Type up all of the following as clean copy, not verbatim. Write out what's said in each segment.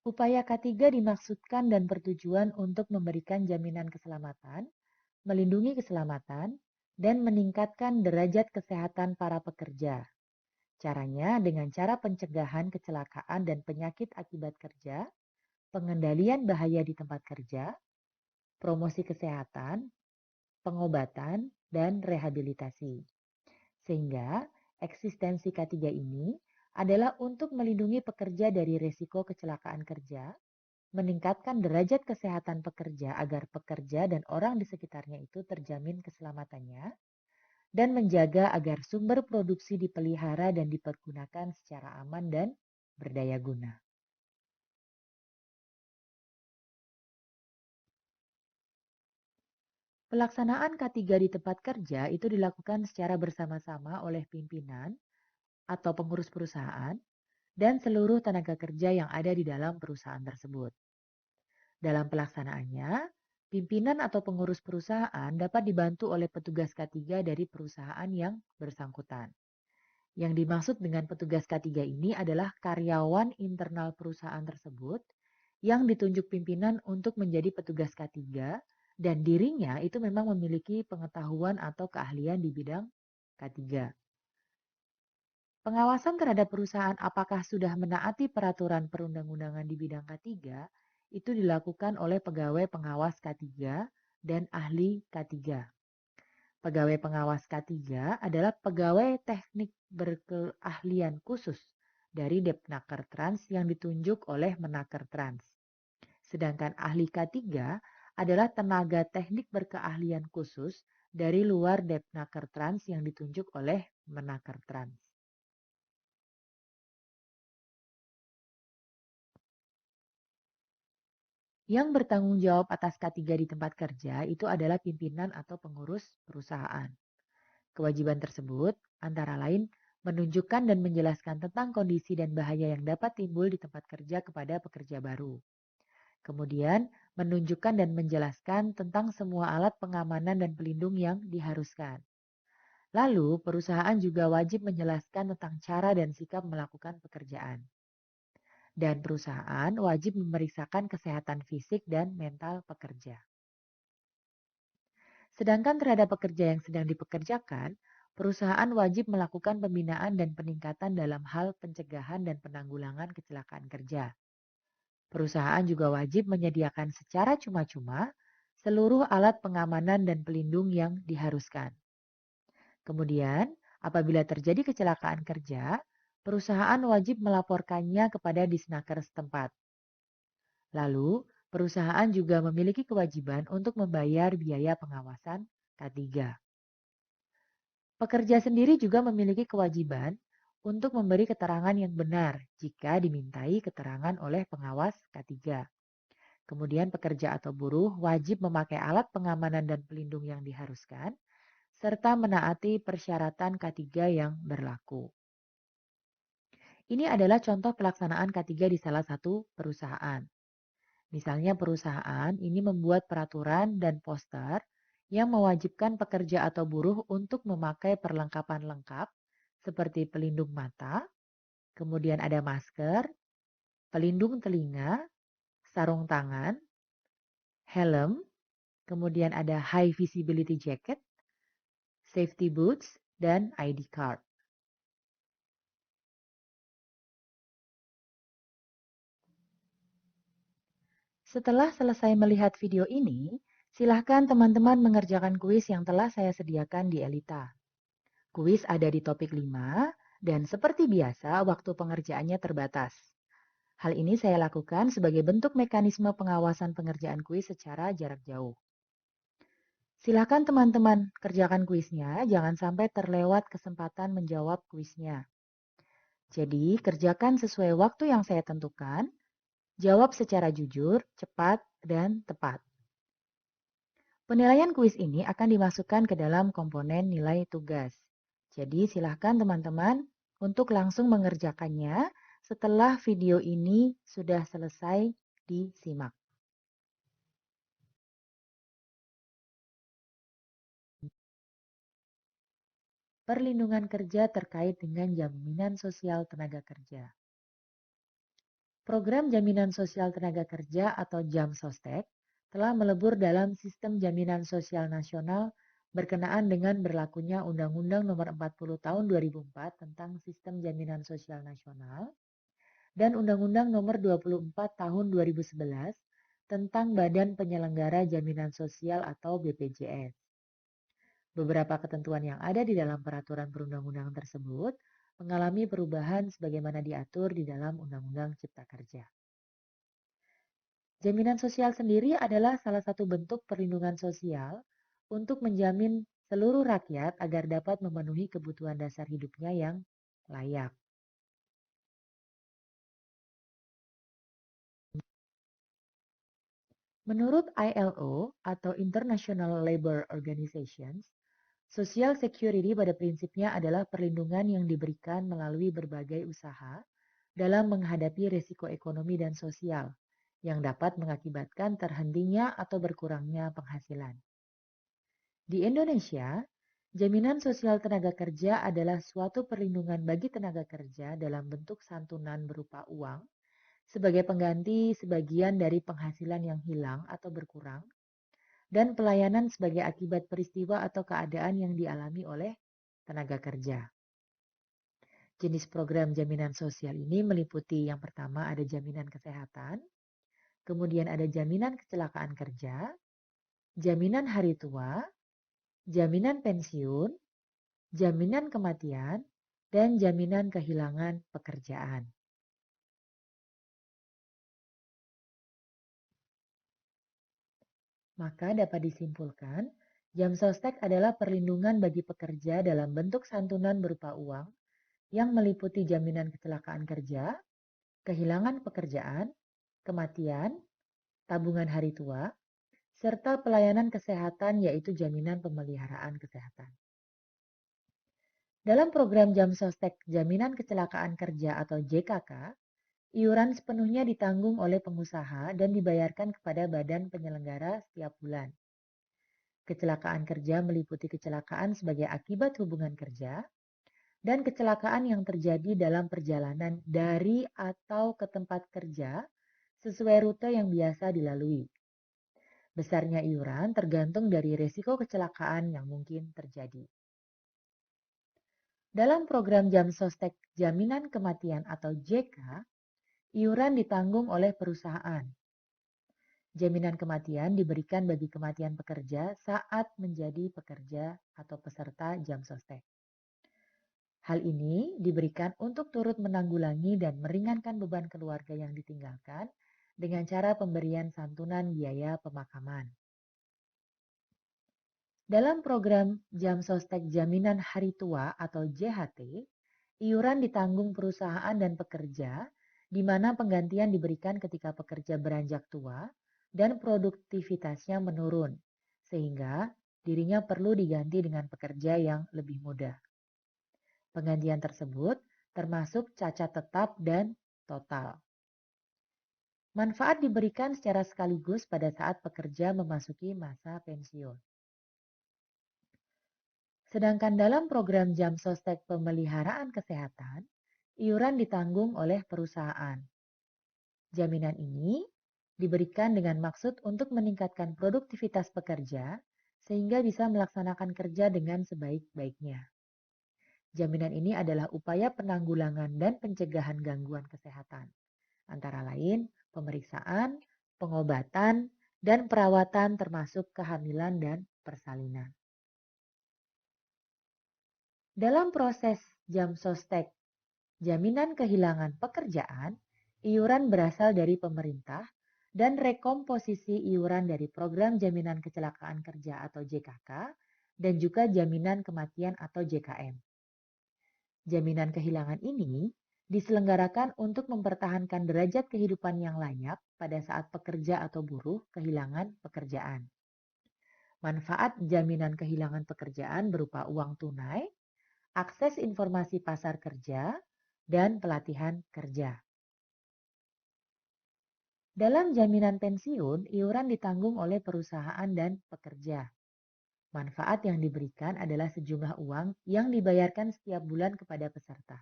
Upaya K3 dimaksudkan dan bertujuan untuk memberikan jaminan keselamatan, melindungi keselamatan, dan meningkatkan derajat kesehatan para pekerja. Caranya dengan cara pencegahan kecelakaan dan penyakit akibat kerja, pengendalian bahaya di tempat kerja, promosi kesehatan, pengobatan, dan rehabilitasi. Sehingga eksistensi K3 ini adalah untuk melindungi pekerja dari risiko kecelakaan kerja, meningkatkan derajat kesehatan pekerja agar pekerja dan orang di sekitarnya itu terjamin keselamatannya, dan menjaga agar sumber produksi dipelihara dan dipergunakan secara aman dan berdaya guna. Pelaksanaan K3 di tempat kerja itu dilakukan secara bersama-sama oleh pimpinan atau pengurus perusahaan dan seluruh tenaga kerja yang ada di dalam perusahaan tersebut. Dalam pelaksanaannya, pimpinan atau pengurus perusahaan dapat dibantu oleh petugas K3 dari perusahaan yang bersangkutan. Yang dimaksud dengan petugas K3 ini adalah karyawan internal perusahaan tersebut yang ditunjuk pimpinan untuk menjadi petugas K3 dan dirinya itu memang memiliki pengetahuan atau keahlian di bidang K3. Pengawasan terhadap perusahaan apakah sudah menaati peraturan perundang-undangan di bidang K3 itu dilakukan oleh pegawai pengawas K3 dan ahli K3. Pegawai pengawas K3 adalah pegawai teknik berkeahlian khusus dari Depnaker Trans yang ditunjuk oleh Menaker Trans. Sedangkan ahli K3 adalah tenaga teknik berkeahlian khusus dari luar Depnaker Trans yang ditunjuk oleh Menaker Trans. Yang bertanggung jawab atas K3 di tempat kerja itu adalah pimpinan atau pengurus perusahaan. Kewajiban tersebut antara lain menunjukkan dan menjelaskan tentang kondisi dan bahaya yang dapat timbul di tempat kerja kepada pekerja baru. Kemudian, menunjukkan dan menjelaskan tentang semua alat pengamanan dan pelindung yang diharuskan. Lalu, perusahaan juga wajib menjelaskan tentang cara dan sikap melakukan pekerjaan. Dan perusahaan wajib memeriksakan kesehatan fisik dan mental pekerja. Sedangkan terhadap pekerja yang sedang dipekerjakan, perusahaan wajib melakukan pembinaan dan peningkatan dalam hal pencegahan dan penanggulangan kecelakaan kerja. Perusahaan juga wajib menyediakan secara cuma-cuma seluruh alat pengamanan dan pelindung yang diharuskan. Kemudian, apabila terjadi kecelakaan kerja, perusahaan wajib melaporkannya kepada disnaker setempat. Lalu, perusahaan juga memiliki kewajiban untuk membayar biaya pengawasan K3. Pekerja sendiri juga memiliki kewajiban untuk memberi keterangan yang benar jika dimintai keterangan oleh pengawas K3. Kemudian pekerja atau buruh wajib memakai alat pengamanan dan pelindung yang diharuskan, serta menaati persyaratan K3 yang berlaku. Ini adalah contoh pelaksanaan K3 di salah satu perusahaan. Misalnya perusahaan ini membuat peraturan dan poster yang mewajibkan pekerja atau buruh untuk memakai perlengkapan lengkap seperti pelindung mata, kemudian ada masker, pelindung telinga, sarung tangan, helm, kemudian ada high visibility jacket, safety boots, dan ID card. Setelah selesai melihat video ini, silahkan teman-teman mengerjakan kuis yang telah saya sediakan di Elita. Kuis ada di topik 5, dan seperti biasa waktu pengerjaannya terbatas. Hal ini saya lakukan sebagai bentuk mekanisme pengawasan pengerjaan kuis secara jarak jauh. Silakan teman-teman kerjakan kuisnya, jangan sampai terlewat kesempatan menjawab kuisnya. Jadi, kerjakan sesuai waktu yang saya tentukan, jawab secara jujur, cepat, dan tepat. Penilaian kuis ini akan dimasukkan ke dalam komponen nilai tugas. Jadi, silakan teman-teman untuk langsung mengerjakannya setelah video ini sudah selesai disimak. Perlindungan kerja terkait dengan jaminan sosial tenaga kerja. Program Jaminan Sosial Tenaga Kerja atau JAMSOSTEK telah melebur dalam Sistem Jaminan Sosial Nasional berkenaan dengan berlakunya Undang-Undang Nomor 40 Tahun 2004 tentang Sistem Jaminan Sosial Nasional dan Undang-Undang Nomor 24 Tahun 2011 tentang Badan Penyelenggara Jaminan Sosial atau BPJS. Beberapa ketentuan yang ada di dalam peraturan perundang-undangan tersebut mengalami perubahan sebagaimana diatur di dalam Undang-Undang Cipta Kerja. Jaminan sosial sendiri adalah salah satu bentuk perlindungan sosial untuk menjamin seluruh rakyat agar dapat memenuhi kebutuhan dasar hidupnya yang layak. Menurut ILO atau International Labour Organization, Social Security pada prinsipnya adalah perlindungan yang diberikan melalui berbagai usaha dalam menghadapi risiko ekonomi dan sosial yang dapat mengakibatkan terhentinya atau berkurangnya penghasilan. Di Indonesia, jaminan sosial tenaga kerja adalah suatu perlindungan bagi tenaga kerja dalam bentuk santunan berupa uang sebagai pengganti sebagian dari penghasilan yang hilang atau berkurang dan pelayanan sebagai akibat peristiwa atau keadaan yang dialami oleh tenaga kerja. Jenis program jaminan sosial ini meliputi yang pertama ada jaminan kesehatan, kemudian ada jaminan kecelakaan kerja, jaminan hari tua, jaminan pensiun, jaminan kematian, dan jaminan kehilangan pekerjaan. Maka dapat disimpulkan, Jamsostek adalah perlindungan bagi pekerja dalam bentuk santunan berupa uang yang meliputi jaminan kecelakaan kerja, kehilangan pekerjaan, kematian, tabungan hari tua, serta pelayanan kesehatan yaitu jaminan pemeliharaan kesehatan. Dalam program Jamsostek Jaminan Kecelakaan Kerja atau JKK, iuran sepenuhnya ditanggung oleh pengusaha dan dibayarkan kepada badan penyelenggara setiap bulan. Kecelakaan kerja meliputi kecelakaan sebagai akibat hubungan kerja dan kecelakaan yang terjadi dalam perjalanan dari atau ke tempat kerja sesuai rute yang biasa dilalui. Besarnya iuran tergantung dari risiko kecelakaan yang mungkin terjadi. Dalam program Jamsostek Jaminan Kematian atau JK, iuran ditanggung oleh perusahaan. Jaminan kematian diberikan bagi kematian pekerja saat menjadi pekerja atau peserta Jamsostek. Hal ini diberikan untuk turut menanggulangi dan meringankan beban keluarga yang ditinggalkan dengan cara pemberian santunan biaya pemakaman. Dalam program Jamsostek Jaminan Hari Tua atau JHT, iuran ditanggung perusahaan dan pekerja, di mana penggantian diberikan ketika pekerja beranjak tua dan produktivitasnya menurun, sehingga dirinya perlu diganti dengan pekerja yang lebih muda. Penggantian tersebut termasuk cacat tetap dan total. Manfaat diberikan secara sekaligus pada saat pekerja memasuki masa pensiun. Sedangkan dalam program Jamsostek Pemeliharaan Kesehatan, iuran ditanggung oleh perusahaan. Jaminan ini diberikan dengan maksud untuk meningkatkan produktivitas pekerja sehingga bisa melaksanakan kerja dengan sebaik-baiknya. Jaminan ini adalah upaya penanggulangan dan pencegahan gangguan kesehatan, antara lain pemeriksaan, pengobatan, dan perawatan termasuk kehamilan dan persalinan. Dalam proses Jamsostek, jaminan kehilangan pekerjaan, iuran berasal dari pemerintah dan rekomposisi iuran dari program jaminan kecelakaan kerja atau JKK dan juga jaminan kematian atau JKM. Jaminan kehilangan ini diselenggarakan untuk mempertahankan derajat kehidupan yang layak pada saat pekerja atau buruh kehilangan pekerjaan. Manfaat jaminan kehilangan pekerjaan berupa uang tunai, akses informasi pasar kerja, dan pelatihan kerja. Dalam jaminan pensiun, iuran ditanggung oleh perusahaan dan pekerja. Manfaat yang diberikan adalah sejumlah uang yang dibayarkan setiap bulan kepada peserta.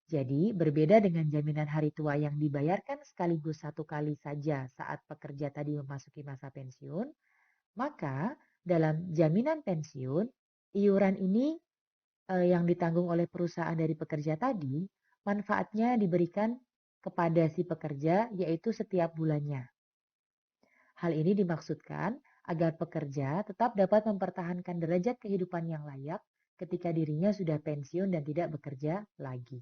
Jadi, berbeda dengan jaminan hari tua yang dibayarkan sekaligus satu kali saja saat pekerja tadi memasuki masa pensiun, maka dalam jaminan pensiun, iuran ini yang ditanggung oleh perusahaan dari pekerja tadi, manfaatnya diberikan kepada si pekerja yaitu setiap bulannya. Hal ini dimaksudkan agar pekerja tetap dapat mempertahankan derajat kehidupan yang layak ketika dirinya sudah pensiun dan tidak bekerja lagi.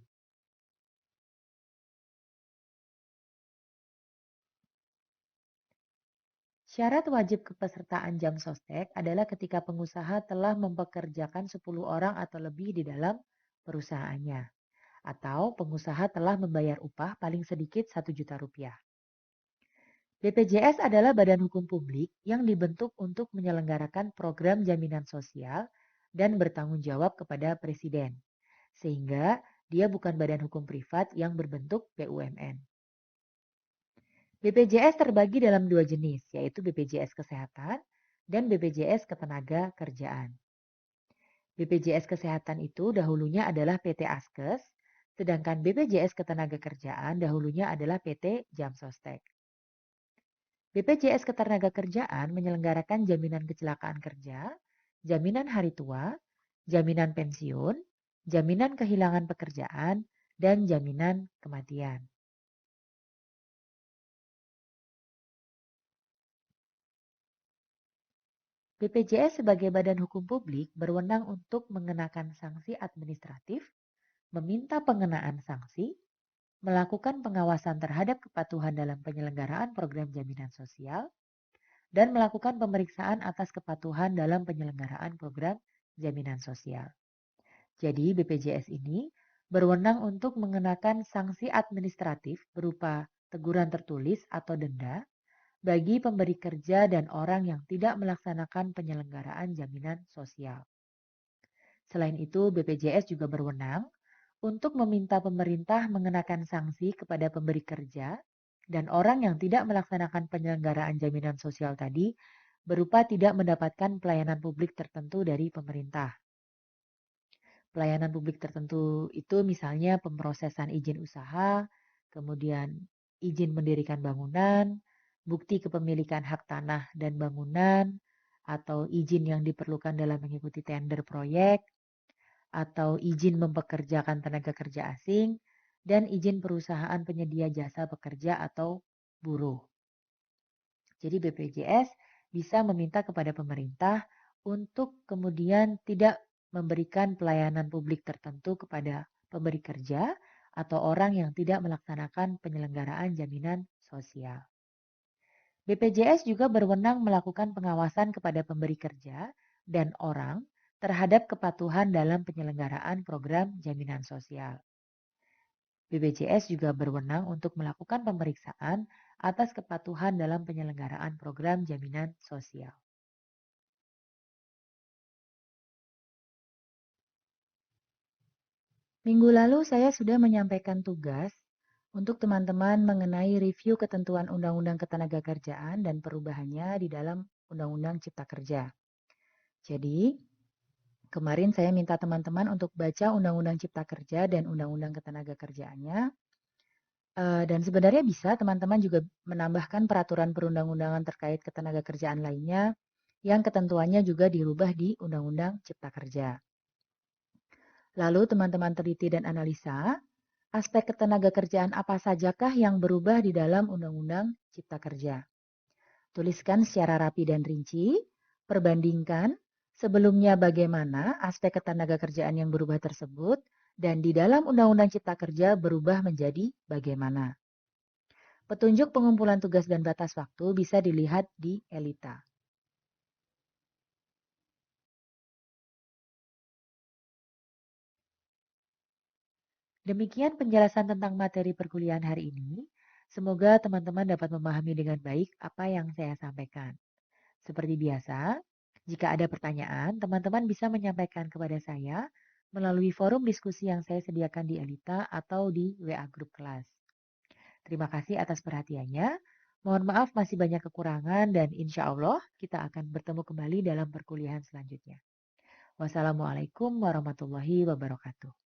Syarat wajib kepesertaan jam sostek adalah ketika pengusaha telah mempekerjakan 10 orang atau lebih di dalam perusahaannya, atau pengusaha telah membayar upah paling sedikit 1 juta rupiah. BPJS adalah badan hukum publik yang dibentuk untuk menyelenggarakan program jaminan sosial dan bertanggung jawab kepada Presiden, sehingga dia bukan badan hukum privat yang berbentuk BUMN. BPJS terbagi dalam 2 jenis, yaitu BPJS Kesehatan dan BPJS Ketenagakerjaan. BPJS Kesehatan itu dahulunya adalah PT Askes, sedangkan BPJS Ketenagakerjaan dahulunya adalah PT Jamsostek. BPJS Ketenagakerjaan menyelenggarakan jaminan kecelakaan kerja, jaminan hari tua, jaminan pensiun, jaminan kehilangan pekerjaan, dan jaminan kematian. BPJS sebagai badan hukum publik berwenang untuk mengenakan sanksi administratif, meminta pengenaan sanksi, melakukan pengawasan terhadap kepatuhan dalam penyelenggaraan program jaminan sosial, dan melakukan pemeriksaan atas kepatuhan dalam penyelenggaraan program jaminan sosial. Jadi BPJS ini berwenang untuk mengenakan sanksi administratif berupa teguran tertulis atau denda bagi pemberi kerja dan orang yang tidak melaksanakan penyelenggaraan jaminan sosial. Selain itu, BPJS juga berwenang untuk meminta pemerintah mengenakan sanksi kepada pemberi kerja dan orang yang tidak melaksanakan penyelenggaraan jaminan sosial tadi berupa tidak mendapatkan pelayanan publik tertentu dari pemerintah. Pelayanan publik tertentu itu misalnya pemrosesan izin usaha, kemudian izin mendirikan bangunan, bukti kepemilikan hak tanah dan bangunan, atau izin yang diperlukan dalam mengikuti tender proyek, atau izin mempekerjakan tenaga kerja asing, dan izin perusahaan penyedia jasa pekerja atau buruh. Jadi BPJS bisa meminta kepada pemerintah untuk kemudian tidak memberikan pelayanan publik tertentu kepada pemberi kerja atau orang yang tidak melaksanakan penyelenggaraan jaminan sosial. BPJS juga berwenang melakukan pengawasan kepada pemberi kerja dan orang terhadap kepatuhan dalam penyelenggaraan program jaminan sosial. BPJS juga berwenang untuk melakukan pemeriksaan atas kepatuhan dalam penyelenggaraan program jaminan sosial. Minggu lalu saya sudah menyampaikan tugas untuk teman-teman mengenai review ketentuan Undang-Undang Ketenagakerjaan dan perubahannya di dalam Undang-Undang Cipta Kerja. Jadi, kemarin saya minta teman-teman untuk baca Undang-Undang Cipta Kerja dan Undang-Undang Ketenagakerjaannya. Dan sebenarnya bisa teman-teman juga menambahkan peraturan perundang-undangan terkait ketenagakerjaan lainnya yang ketentuannya juga dirubah di Undang-Undang Cipta Kerja. Lalu teman-teman teliti dan analisa aspek ketenagakerjaan apa sajakah yang berubah di dalam Undang-Undang Cipta Kerja. Tuliskan secara rapi dan rinci, perbandingkan sebelumnya bagaimana aspek ketenagakerjaan yang berubah tersebut dan di dalam Undang-Undang Cipta Kerja berubah menjadi bagaimana. Petunjuk pengumpulan tugas dan batas waktu bisa dilihat di Elita. Demikian penjelasan tentang materi perkuliahan hari ini. Semoga teman-teman dapat memahami dengan baik apa yang saya sampaikan. Seperti biasa, jika ada pertanyaan, teman-teman bisa menyampaikan kepada saya melalui forum diskusi yang saya sediakan di Elita atau di WA Grup Kelas. Terima kasih atas perhatiannya. Mohon maaf masih banyak kekurangan dan insya Allah kita akan bertemu kembali dalam perkuliahan selanjutnya. Wassalamualaikum warahmatullahi wabarakatuh.